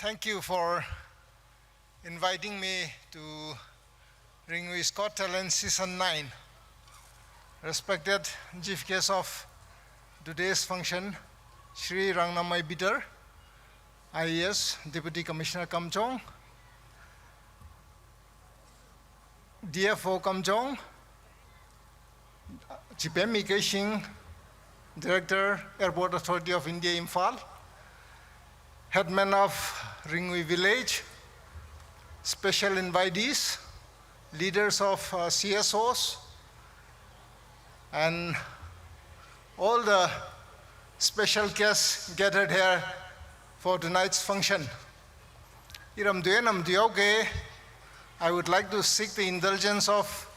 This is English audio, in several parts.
Thank you for inviting me to Ringway Scott Talent Season 9. Respected Chief Guest of today's function, Shri Rangnamai Bitter, IAS Deputy Commissioner Kamchong, DFO Kamchong, Chipemi Keshing, Director, Airport Authority of India, Imphal, Headman of Ringway Village, special invitees, leaders of CSOs, and all the special guests gathered here for tonight's function. I would like to seek the indulgence of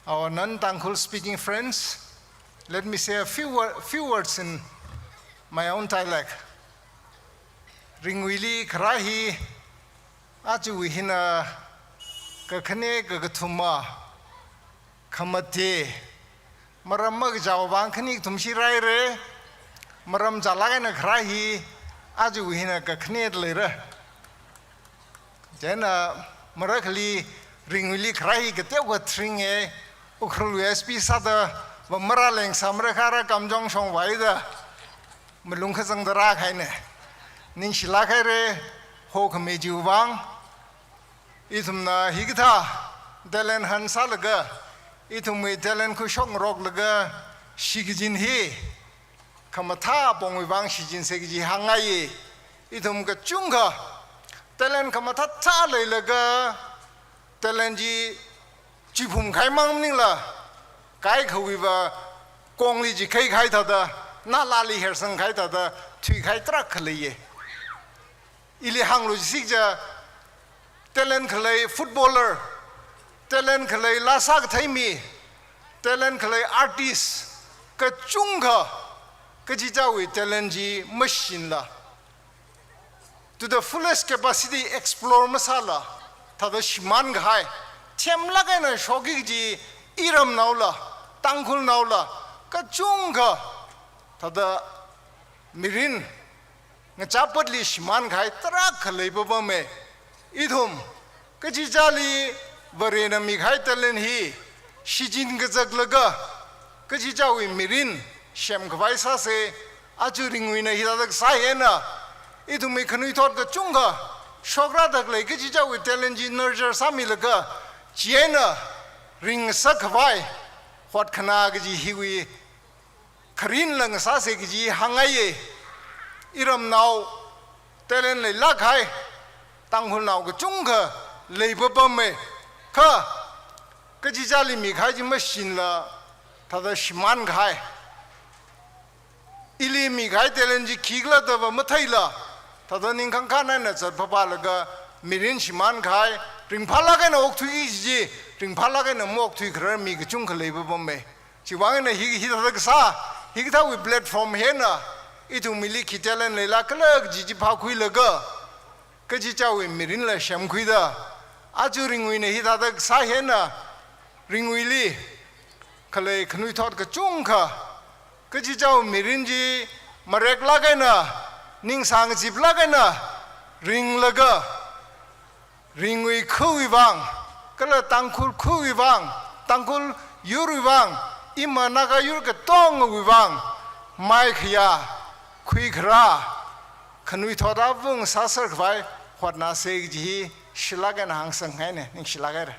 our non-Tangkhul speaking friends. Let me say a few words in my own dialect. Ringwili Karahi Ajuhina Kakane Gagatuma Kamate Maramag Jawbankani Tumshiraire Maram Jalagana Karahi Ajuhina Kakane later. Then Marakali Ringwili Karahi Gatewatringe Ukru SP Sada Maraling Samrakara Kamjong Shong Waida Malunkas the Rakane. Ning shilakare hok mejuwang itumna higta dalen hansa laga itum dalen kushong rok laga shigijin he kamata bongwang shijin segiji hangai itum ka chunga dalen kamata ta laga dalen ji jipum khai mang ning la kai khawiwa kongli ji khai thada na lali hersang khai thada thui khai trak khaliye ili hanglu sikja talent khalai footballer talent khalai lasak thaimi talent khalai artist ka chunga ka jijawi talent ji machine la to the fullest capacity explore masala thada shman ghai them lagai na shogi ji iram naula tangkhul naula ka chunga thada mirin Chapatli Shman Ghai Trak Lababame Idhum Kajijali Varena Mighai Talen he Shijin Gazaglaga Kajijawi Mirin Shem Gvaisa se Ajuringwina Hidak Sayena Idhum Mekanuitor Chunga Shogra Dagle Kajijawi Talenji Nurture Samilaga Jiena Ring Sakavai What Kanagaji Hiwi Karin Lang Sasegi Hangaye Iram now telen le laghai tanghul now ga chungha leibabame ka kajijali mighai ji machine la thada shman ghai ili mighai telen ji khigla da mathaila thada ningkhang khana na char phapa laga mirin shman ghai ringphala ga na okthui ji ringphala ga na mokthui khra mi ga chungha leibabame chiwang na hi thada sa hi tha we platform he na itu mili kitalen lela kelak jiji phakhui laga kaji chawi mirin la shamkhui da aju ringwi ne hi da sa hena ringwi li khale khnui thot ka chungkha kaji chaw mirin ji marek lagai na ning sang jip lagai na ring laga ringwi khui wang kala tangkhul khui wang tangkhul yuri wang imana ga yur ka tong wi wang mai khya Quickra, can we thought of Sasser Vai, what na say, Shilagan Hangsang Hene, in Shilagar.